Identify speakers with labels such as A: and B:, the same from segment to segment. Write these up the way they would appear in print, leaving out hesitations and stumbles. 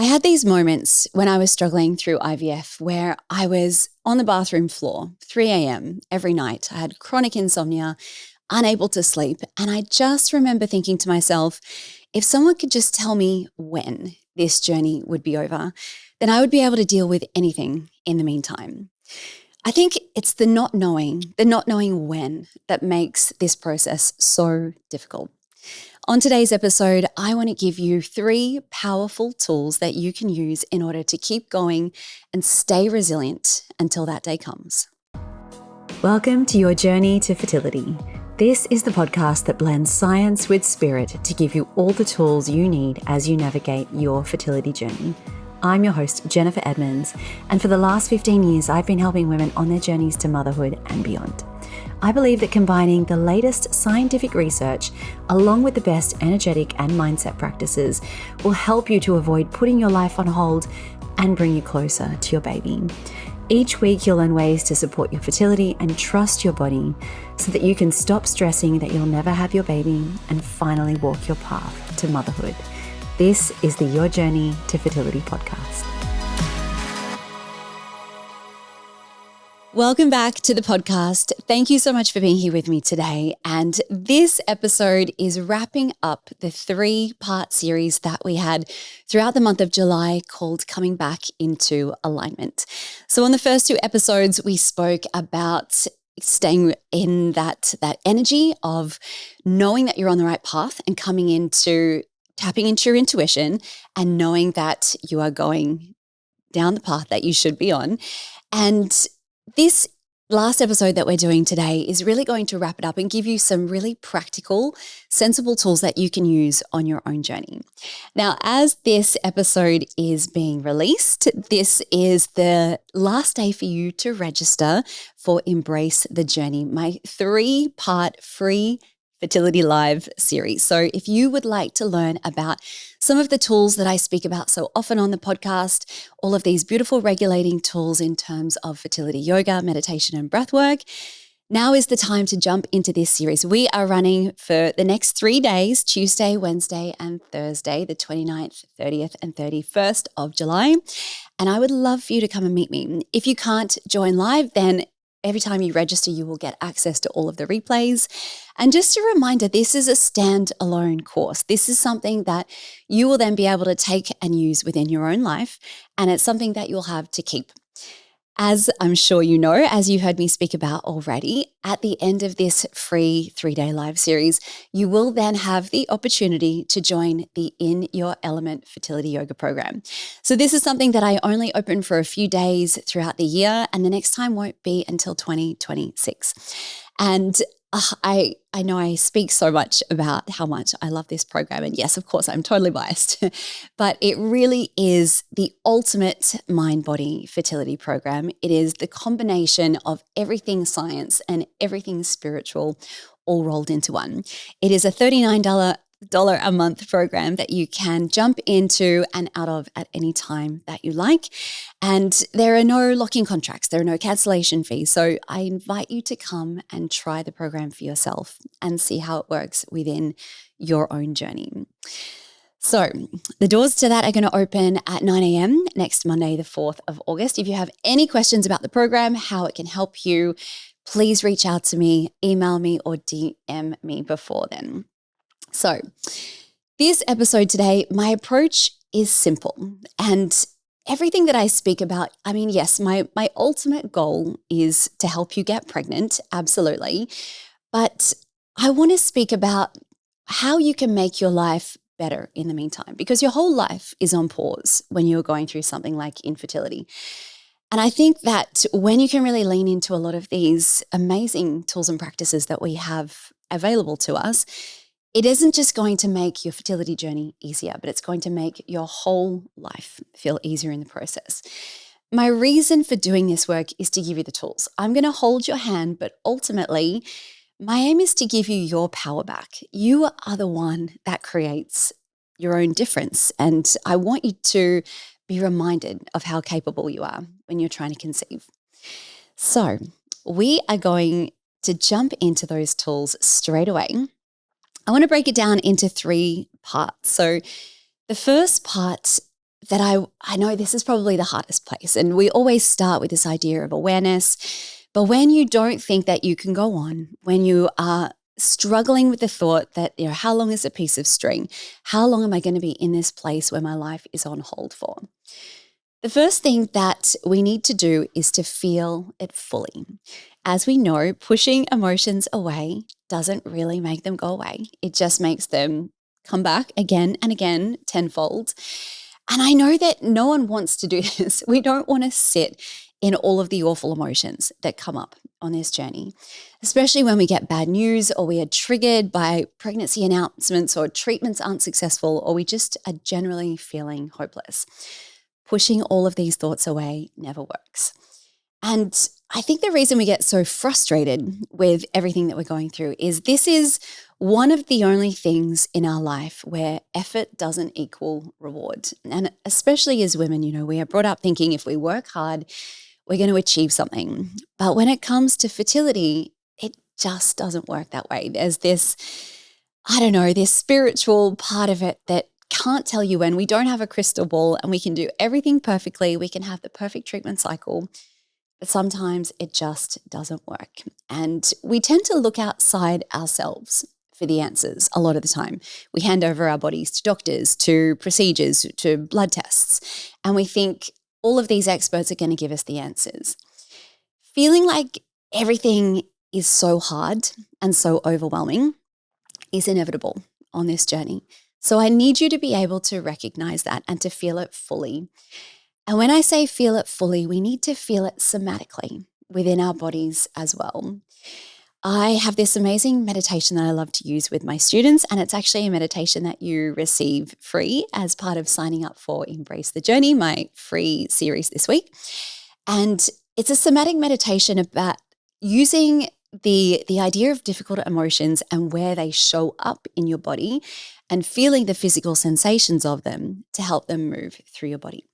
A: I had these moments when I was struggling through IVF where I was on the bathroom floor, 3 a.m. every night. I had chronic insomnia, unable to sleep. And I just remember thinking to myself, if someone could just tell me when this journey would be over, then I would be able to deal with anything in the meantime. I think it's the not knowing when that makes this process so difficult. On today's episode, I want to give you 3 powerful tools that you can use in order to keep going and stay resilient until that day comes. Welcome to your journey to fertility. This is the podcast that blends science with spirit to give you all the tools you need as you navigate your fertility journey. I'm your host, Jennifer Edmonds, and for the last 15 years, I've been helping women on their journeys to motherhood and beyond. I believe that combining the latest scientific research along with the best energetic and mindset practices will help you to avoid putting your life on hold and bring you closer to your baby. Each week, you'll learn ways to support your fertility and trust your body so that you can stop stressing that you'll never have your baby and finally walk your path to motherhood. This is the Your Journey to Fertility podcast. Welcome back to the podcast. Thank you so much for being here with me today. And this episode is wrapping up the 3-part series that we had throughout the month of July called Coming Back into Alignment. So on the first 2 episodes, we spoke about staying in that energy of knowing that you're on the right path and tapping into your intuition and knowing that you are going down the path that you should be on. And this last episode that we're doing today is really going to wrap it up and give you some really practical, sensible tools that you can use on your own journey. Now, as this episode is being released, this is the last day for you to register for Embrace the Journey, my 3-part free Fertility Live series. So if you would like to learn about some of the tools that I speak about so often on the podcast, all of these beautiful regulating tools in terms of fertility yoga, meditation, and breath work, now is the time to jump into this series. We are running for the next 3 days, Tuesday, Wednesday, and Thursday, the 29th, 30th, and 31st of July. And I would love for you to come and meet me. If you can't join live, then every time you register, you will get access to all of the replays. And just a reminder, this is a standalone course. This is something that you will then be able to take and use within your own life. And it's something that you'll have to keep. As I'm sure you know, as you heard me speak about already, at the end of this free 3-day live series, you will then have the opportunity to join the In Your Element Fertility Yoga program. So this is something that I only open for a few days throughout the year, and the next time won't be until 2026. And I know I speak so much about how much I love this program. And yes, of course, I'm totally biased, but it really is the ultimate mind-body fertility program. It is the combination of everything science and everything spiritual all rolled into one. It is a $39 a month program that you can jump into and out of at any time that you like. And there are no locking contracts. There are no cancellation fees. So I invite you to come and try the program for yourself and see how it works within your own journey. So the doors to that are going to open at 9 a.m. next Monday, the 4th of August. If you have any questions about the program, how it can help you, please reach out to me, email me, or DM me before then. So this episode today, my approach is simple, and everything that I speak about, yes, my ultimate goal is to help you get pregnant, absolutely. But I want to speak about how you can make your life better in the meantime, because your whole life is on pause when you're going through something like infertility. And I think that when you can really lean into a lot of these amazing tools and practices that we have available to us, it isn't just going to make your fertility journey easier, but it's going to make your whole life feel easier in the process. My reason for doing this work is to give you the tools. I'm going to hold your hand, but ultimately, my aim is to give you your power back. You are the one that creates your own difference. And I want you to be reminded of how capable you are when you're trying to conceive. So we are going to jump into those tools straight away. I want to break it down into 3 parts. So the first part, that I know this is probably the hardest place. And we always start with this idea of awareness. But when you don't think that you can go on, when you are struggling with the thought that, how long is a piece of string? How long am I going to be in this place where my life is on hold for? The first thing that we need to do is to feel it fully. As we know, pushing emotions away doesn't really make them go away. It just makes them come back again and again tenfold. And I know that no one wants to do this. We don't want to sit in all of the awful emotions that come up on this journey, especially when we get bad news or we are triggered by pregnancy announcements or treatments aren't successful or we just are generally feeling hopeless. Pushing all of these thoughts away never works. And I think the reason we get so frustrated with everything that we're going through is this is one of the only things in our life where effort doesn't equal reward. And especially as women, we are brought up thinking if we work hard, we're going to achieve something. But when it comes to fertility, it just doesn't work that way. There's this, this spiritual part of it that can't tell you when. We don't have a crystal ball and we can do everything perfectly. We can have the perfect treatment cycle. But sometimes it just doesn't work. And we tend to look outside ourselves for the answers a lot of the time. We hand over our bodies to doctors, to procedures, to blood tests, and we think all of these experts are going to give us the answers. Feeling like everything is so hard and so overwhelming is inevitable on this journey. So I need you to be able to recognize that and to feel it fully. And when I say feel it fully, we need to feel it somatically within our bodies as well. I have this amazing meditation that I love to use with my students, and it's actually a meditation that you receive free as part of signing up for Embrace the Journey, my free series this week. And it's a somatic meditation about using the idea of difficult emotions and where they show up in your body and feeling the physical sensations of them to help them move through your body.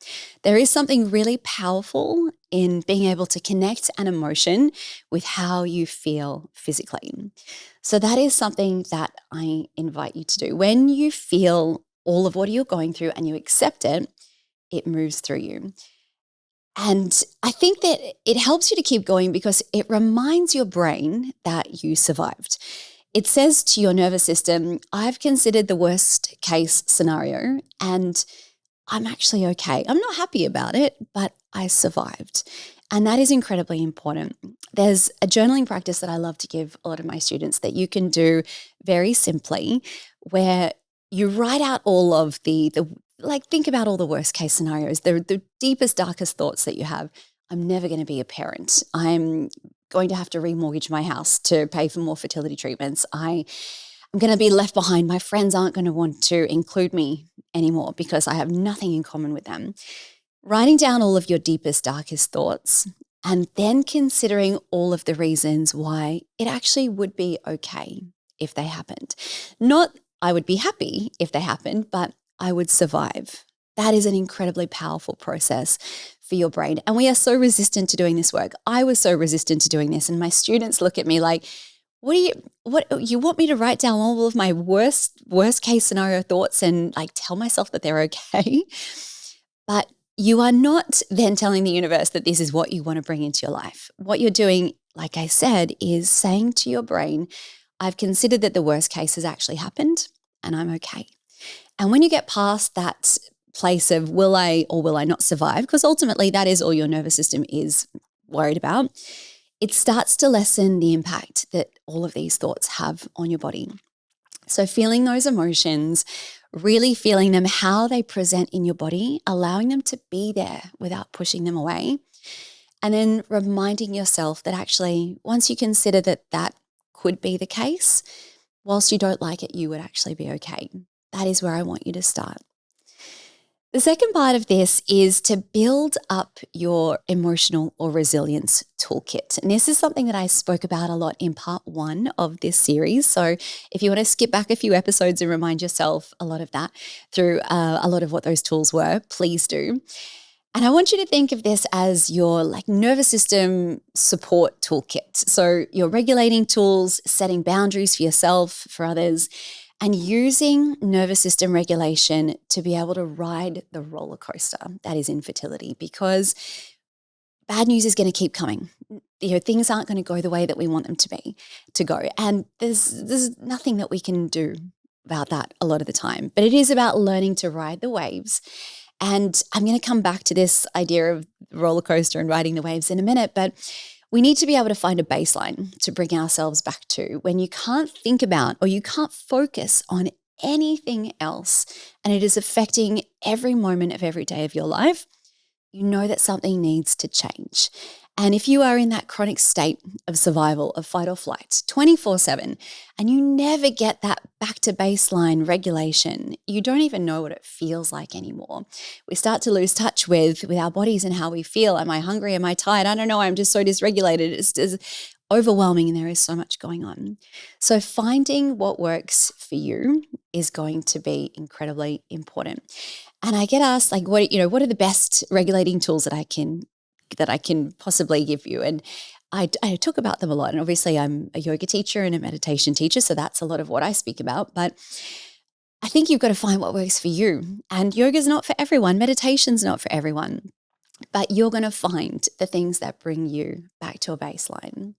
A: There is something really powerful in being able to connect an emotion with how you feel physically. So that is something that I invite you to do. When you feel all of what you're going through and you accept it, it moves through you. And I think that it helps you to keep going because it reminds your brain that you survived. It says to your nervous system, I've considered the worst case scenario and I'm actually okay. I'm not happy about it, but I survived. And that is incredibly important. There's a journaling practice that I love to give a lot of my students that you can do very simply where you write out all of think about all the worst case scenarios, the deepest, darkest thoughts that you have. I'm never going to be a parent. I'm going to have to remortgage my house to pay for more fertility treatments. I'm going to be left behind. My friends aren't going to want to include me anymore because I have nothing in common with them. Writing down all of your deepest, darkest thoughts and then considering all of the reasons why it actually would be okay if they happened. Not I would be happy if they happened, but I would survive. That is an incredibly powerful process for your brain. And we are so resistant to doing this work. I was so resistant to doing this. And my students look at me like, what you want me to write down all of my worst case scenario thoughts and tell myself that they're okay? But you are not then telling the universe that this is what you want to bring into your life. What you're doing, like I said, is saying to your brain, I've considered that the worst case has actually happened and I'm okay. And when you get past that place of will I or will I not survive, because ultimately that is all your nervous system is worried about, it starts to lessen the impact that all of these thoughts have on your body. So feeling those emotions, really feeling them, how they present in your body, allowing them to be there without pushing them away. And then reminding yourself that actually once you consider that that could be the case, whilst you don't like it, you would actually be okay. That is where I want you to start. The second part of this is to build up your emotional or resilience toolkit. And this is something that I spoke about a lot in part 1 of this series. So if you want to skip back a few episodes and remind yourself a lot of that through a lot of what those tools were, please do. And I want you to think of this as your nervous system support toolkit. So your regulating tools, setting boundaries for yourself, for others, and using nervous system regulation to be able to ride the roller coaster that is infertility, because bad news is going to keep coming. Things aren't going to go the way that we want them to go. And there's nothing that we can do about that a lot of the time. But it is about learning to ride the waves. And I'm going to come back to this idea of roller coaster and riding the waves in a minute, but we need to be able to find a baseline to bring ourselves back to when you can't think about or you can't focus on anything else and it is affecting every moment of every day of your life. You know that something needs to change. And if you are in that chronic state of survival, of fight or flight, 24/7, and you never get that back to baseline regulation, you don't even know what it feels like anymore. We start to lose touch with our bodies and how we feel. Am I hungry? Am I tired? I don't know. I'm just so dysregulated. It's overwhelming and there is so much going on. So finding what works for you is going to be incredibly important. And I get asked, like, what are the best regulating tools that I can possibly give you? And I talk about them a lot. And obviously I'm a yoga teacher and a meditation teacher, so that's a lot of what I speak about. But I think you've got to find what works for you. And yoga's not for everyone. Meditation's not for everyone. But you're going to find the things that bring you back to a baseline.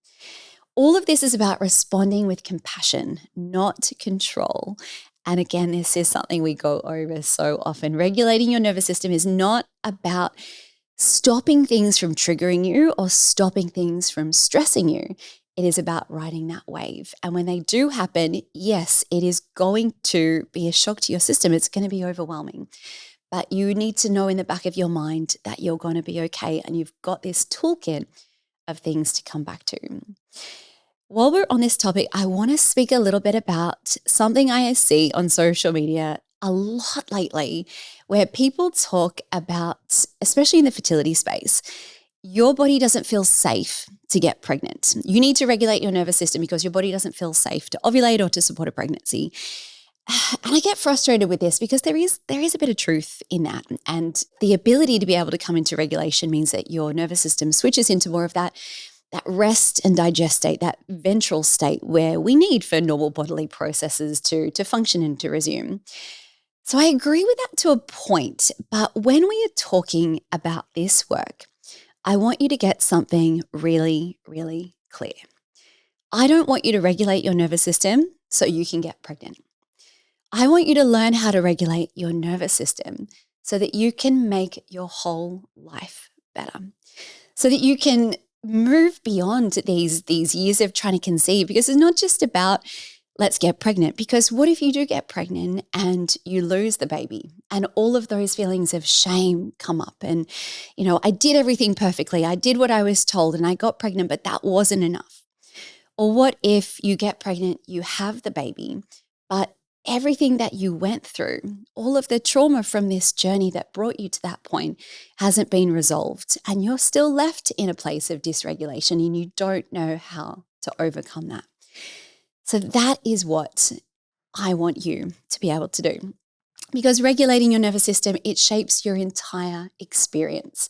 A: All of this is about responding with compassion, not control. And again, this is something we go over so often. Regulating your nervous system is not about stopping things from triggering you or stopping things from stressing you. It is about riding that wave. And when they do happen, yes, it is going to be a shock to your system. It's going to be overwhelming. But you need to know in the back of your mind that you're going to be okay and you've got this toolkit of things to come back to. While we're on this topic, I want to speak a little bit about something I see on social media a lot lately, where people talk about, especially in the fertility space, your body doesn't feel safe to get pregnant. You need to regulate your nervous system because your body doesn't feel safe to ovulate or to support a pregnancy. And I get frustrated with this because there is a bit of truth in that. And the ability to be able to come into regulation means that your nervous system switches into more of that rest and digest state, that ventral state where we need for normal bodily processes to function and to resume. So I agree with that to a point, but when we are talking about this work, I want you to get something really, really clear. I don't want you to regulate your nervous system so you can get pregnant. I want you to learn how to regulate your nervous system so that you can make your whole life better, so that you can move beyond these years of trying to conceive, because it's not just about let's get pregnant, because what if you do get pregnant and you lose the baby and all of those feelings of shame come up and, I did everything perfectly. I did what I was told and I got pregnant, but that wasn't enough. Or what if you get pregnant, you have the baby, but everything that you went through, all of the trauma from this journey that brought you to that point hasn't been resolved and you're still left in a place of dysregulation and you don't know how to overcome that. So that is what I want you to be able to do, because regulating your nervous system, it shapes your entire experience.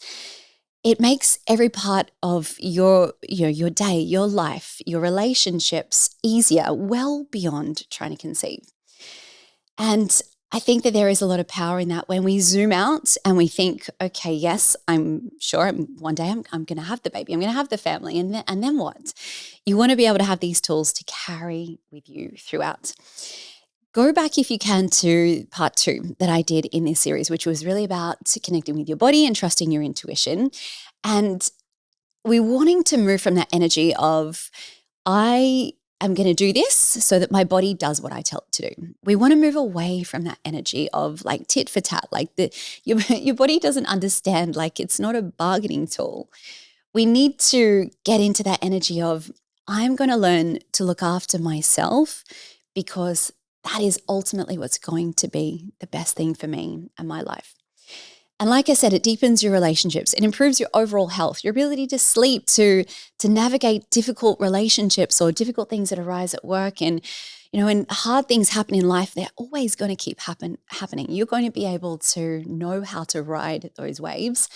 A: It makes every part of your day, your life, your relationships easier, well beyond trying to conceive. And I think that there is a lot of power in that when we zoom out and we think, okay, yes, I'm sure one day I'm going to have the baby, I'm going to have the family, and then what? You want to be able to have these tools to carry with you throughout. Go back if you can to part 2 that I did in this series, which was really about connecting with your body and trusting your intuition. And we're wanting to move from that energy of I'm going to do this so that my body does what I tell it to do. We want to move away from that energy of like tit for tat, like your body doesn't understand, like it's not a bargaining tool. We need to get into that energy of I'm going to learn to look after myself because that is ultimately what's going to be the best thing for me and my life. And like I said, it deepens your relationships. It improves your overall health, your ability to sleep, to navigate difficult relationships or difficult things that arise at work. And, when hard things happen in life, they're always going to keep happening. You're going to be able to know how to ride those waves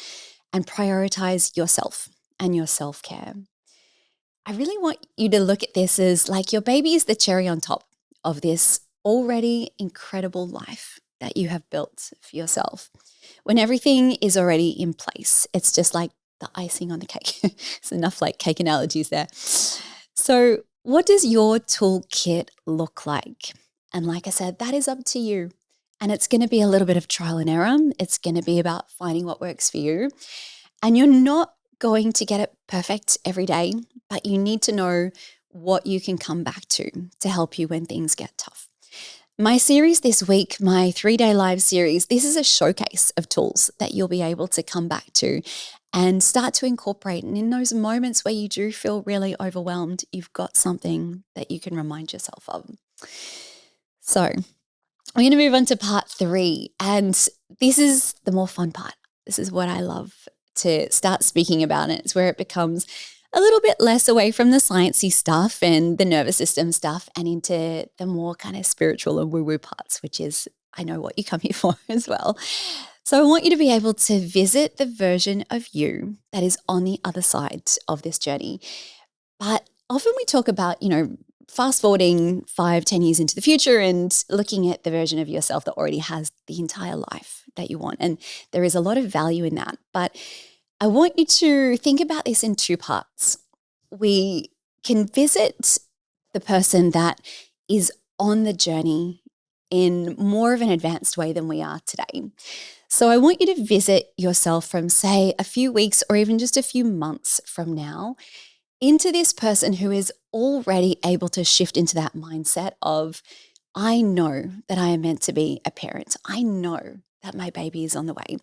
A: and prioritize yourself and your self-care. I really want you to look at this as like your baby is the cherry on top of this already incredible life that you have built for yourself. When everything is already in place, it's just like the icing on the cake. There's enough like cake analogies there. So, what does your toolkit look like? And like I said, that is up to you. And it's going to be a little bit of trial and error. It's going to be about finding what works for you. And you're not going to get it perfect every day, but you need to know what you can come back to help you when things get tough. My series this week, my 3-day live series, this is a showcase of tools that you'll be able to come back to and start to incorporate. And in those moments where you do feel really overwhelmed, you've got something that you can remind yourself of. So I'm going to move on to part 3. And this is the more fun part. This is what I love to start speaking about. It's where it becomes a little bit less away from the sciencey stuff and the nervous system stuff and into the more kind of spiritual and woo-woo parts, which is, I know what you come here for as well. So I want you to be able to visit the version of you that is on the other side of this journey. But often we talk about, fast forwarding 5-10 years into the future and looking at the version of yourself that already has the entire life that you want. And there is a lot of value in that. But I want you to think about this in 2 parts. We can visit the person that is on the journey in more of an advanced way than we are today. So I want you to visit yourself from, say, a few weeks or even just a few months from now into this person who is already able to shift into that mindset of, I know that I am meant to be a parent. I know that my baby is on the way.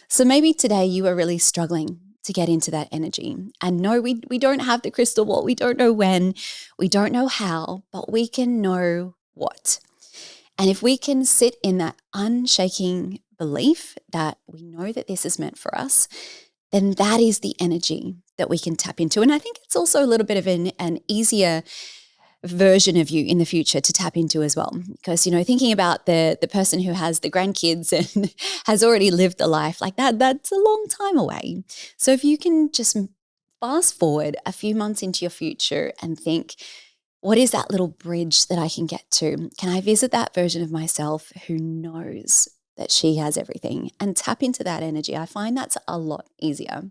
A: So maybe today you are really struggling to get into that energy. And no, we don't have the crystal ball. We don't know when, we don't know how, but we can know what. And if we can sit in that unshaking belief that we know that this is meant for us, then that is the energy that we can tap into. And I think it's also a little bit of an easier version of you in the future to tap into as well. Because, thinking about the person who has the grandkids and has already lived the life like that's a long time away. So if you can just fast forward a few months into your future and think, what is that little bridge that I can get to? Can I visit that version of myself who knows that she has everything and tap into that energy? I find that's a lot easier.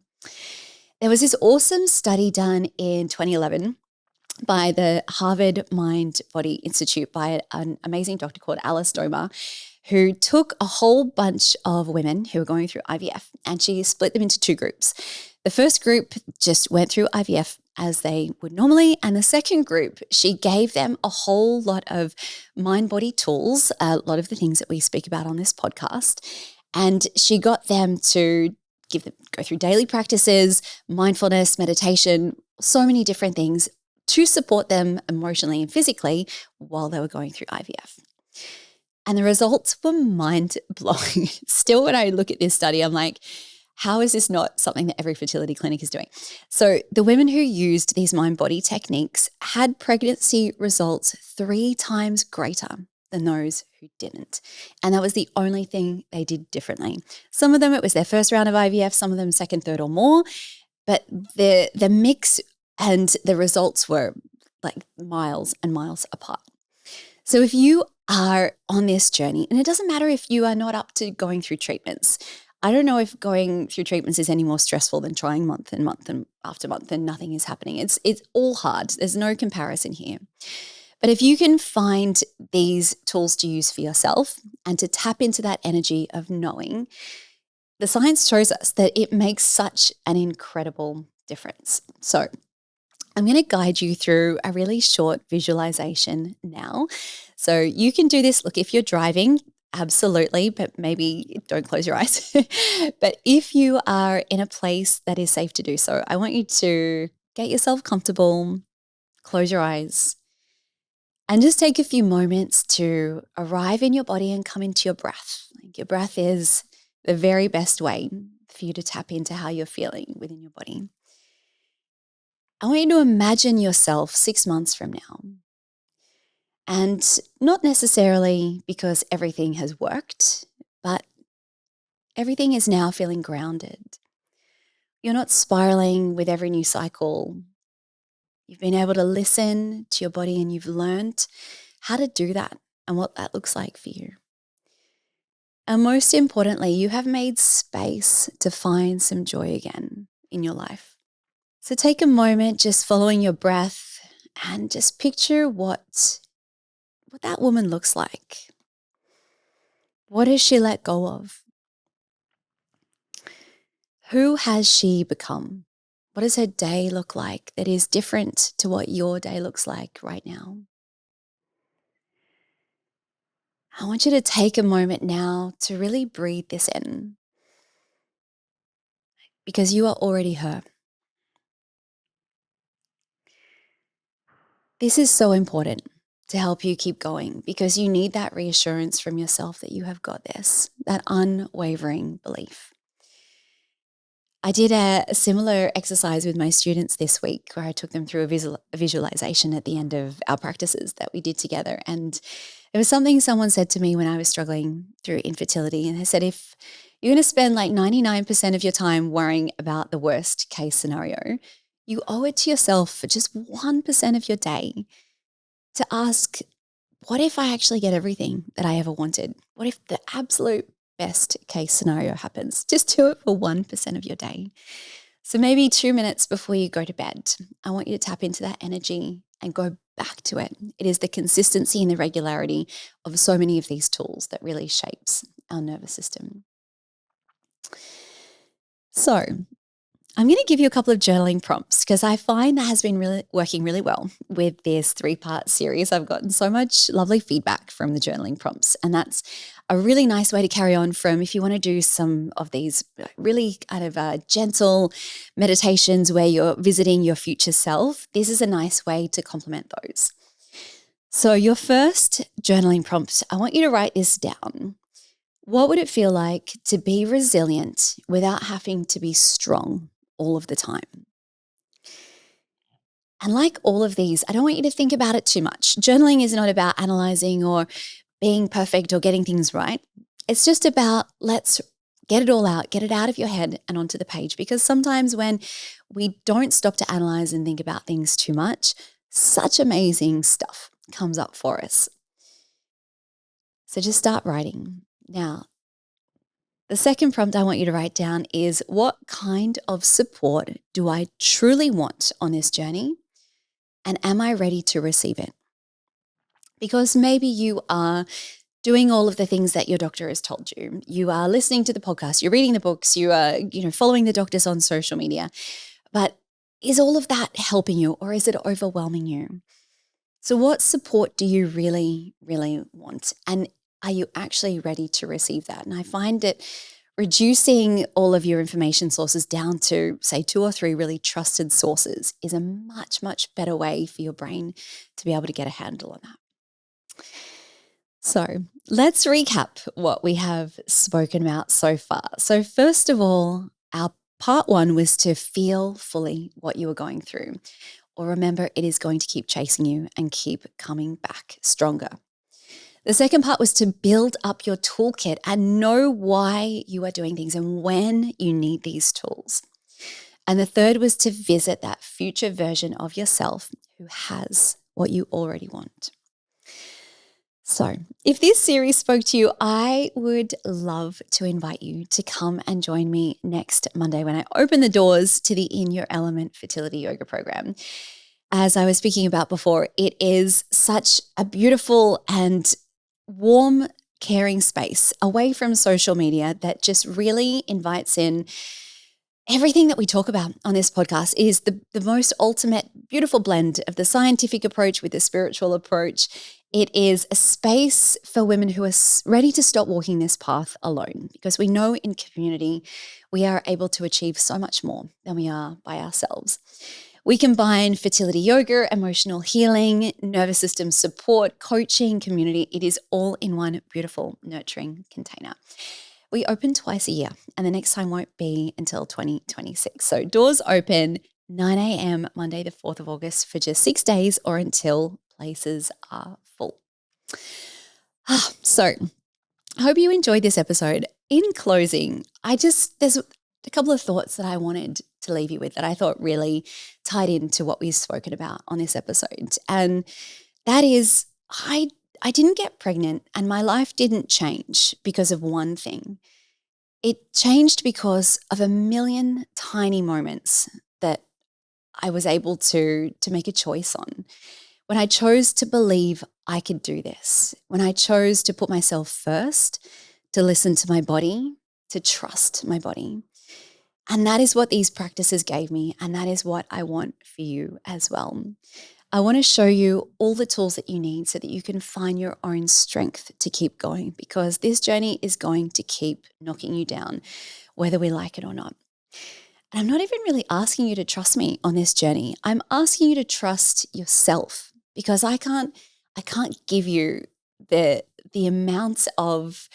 A: There was this awesome study done in 2011 by the Harvard Mind Body Institute by an amazing doctor called Alice Domer, who took a whole bunch of women who were going through IVF and she split them into 2 groups. The first group just went through IVF as they would normally, and the second group, she gave them a whole lot of mind-body tools, a lot of the things that we speak about on this podcast, and she got them to go through daily practices, mindfulness, meditation, so many different things to support them emotionally and physically while they were going through IVF. And the results were mind-blowing. Still, when I look at this study, I'm like, how is this not something that every fertility clinic is doing? So the women who used these mind-body techniques had pregnancy results 3 times greater than those who didn't. And that was the only thing they did differently. Some of them, it was their first round of IVF, some of them second, third, or more. But the mix and the results were like miles and miles apart. So if you are on this journey, and it doesn't matter if you are not up to going through treatments. I don't know if going through treatments is any more stressful than trying month and month and after month and nothing is happening. It's all hard. There's no comparison here. But if you can find these tools to use for yourself and to tap into that energy of knowing, the science shows us that it makes such an incredible difference. So I'm going to guide you through a really short visualization now. So you can do this. Look, if you're driving, absolutely, but maybe don't close your eyes. But if you are in a place that is safe to do so, I want you to get yourself comfortable, close your eyes, and just take a few moments to arrive in your body and come into your breath. Like your breath is the very best way for you to tap into how you're feeling within your body. I want you to imagine yourself 6 months from now. And not necessarily because everything has worked, but everything is now feeling grounded. You're not spiraling with every new cycle. You've been able to listen to your body and you've learned how to do that and what that looks like for you. And most importantly, you have made space to find some joy again in your life. So take a moment just following your breath and just picture what that woman looks like. What has she let go of? Who has she become? What does her day look like that is different to what your day looks like right now? I want you to take a moment now to really breathe this in, because you are already her. This is so important to help you keep going, because you need that reassurance from yourself that you have got this, that unwavering belief. I did a similar exercise with my students this week where I took them through a visualization at the end of our practices that we did together. And it was something someone said to me when I was struggling through infertility. And they said, if you're going to spend like 99% of your time worrying about the worst case scenario, you owe it to yourself for just 1% of your day to ask, what if I actually get everything that I ever wanted? What if the absolute best case scenario happens? Just do it for 1% of your day. So maybe 2 minutes before you go to bed, I want you to tap into that energy and go back to it. It is the consistency and the regularity of so many of these tools that really shapes our nervous system. So I'm going to give you a couple of journaling prompts, because I find that has been really working really well with this 3-part series. I've gotten so much lovely feedback from the journaling prompts, and that's a really nice way to carry on from if you want to do some of these really kind of gentle meditations where you're visiting your future self. This is a nice way to complement those. So your first journaling prompt, I want you to write this down. What would it feel like to be resilient without having to be strong all of the time? And like all of these, I don't want you to think about it too much. Journaling is not about analyzing or being perfect or getting things right. It's just about, let's get it all out, get it out of your head and onto the page. Because sometimes when we don't stop to analyze and think about things too much, such amazing stuff comes up for us. So just start writing. Now, the second prompt I want you to write down is, what kind of support do I truly want on this journey? And am I ready to receive it? Because maybe you are doing all of the things that your doctor has told you. You are listening to the podcast, you're reading the books, you are, following the doctors on social media. But is all of that helping you, or is it overwhelming you? So what support do you really, really want? And are you actually ready to receive that? And I find that reducing all of your information sources down to, say, 2 or 3 really trusted sources is a much, much better way for your brain to be able to get a handle on that. So let's recap what we have spoken about so far. So first of all, our part 1 was to feel fully what you were going through. Or remember, it is going to keep chasing you and keep coming back stronger. The second part was to build up your toolkit and know why you are doing things and when you need these tools. And the third was to visit that future version of yourself who has what you already want. So if this series spoke to you, I would love to invite you to come and join me next Monday when I open the doors to the In Your Element Fertility Yoga program. As I was speaking about before, it is such a beautiful and warm, caring space away from social media that just really invites in everything that we talk about on this podcast. Is the most ultimate, beautiful blend of the scientific approach with the spiritual approach. It is a space for women who are ready to stop walking this path alone, because we know in community we are able to achieve so much more than we are by ourselves. We combine fertility yoga, emotional healing, nervous system support, coaching, community. It is all in one beautiful, nurturing container. We open twice a year, and the next time won't be until 2026. So doors open 9 a.m. Monday, the 4th of August for just 6 days, or until places are full. So I hope you enjoyed this episode. In closing, there's a couple of thoughts that I wanted to leave you with that I thought really tied into what we've spoken about on this episode. And that is, I I didn't get pregnant and my life didn't change because of one thing. It changed because of a million tiny moments that I was able to make a choice on. When I chose to believe I could do this, when I chose to put myself first, to listen to my body, to trust my body. And that is what these practices gave me. And that is what I want for you as well. I want to show you all the tools that you need so that you can find your own strength to keep going, because this journey is going to keep knocking you down, whether we like it or not. And I'm not even really asking you to trust me on this journey. I'm asking you to trust yourself, because I can't give you the amounts of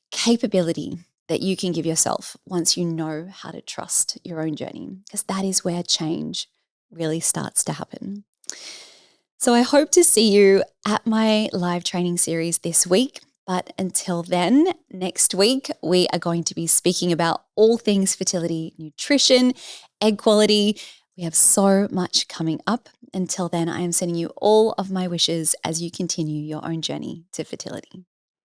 A: capability that you can give yourself once you know how to trust your own journey, because that is where change really starts to happen. So I hope to see you at my live training series this week. But until then, next week, we are going to be speaking about all things fertility, nutrition, egg quality. We have so much coming up. Until then, I am sending you all of my wishes as you continue your own journey to fertility.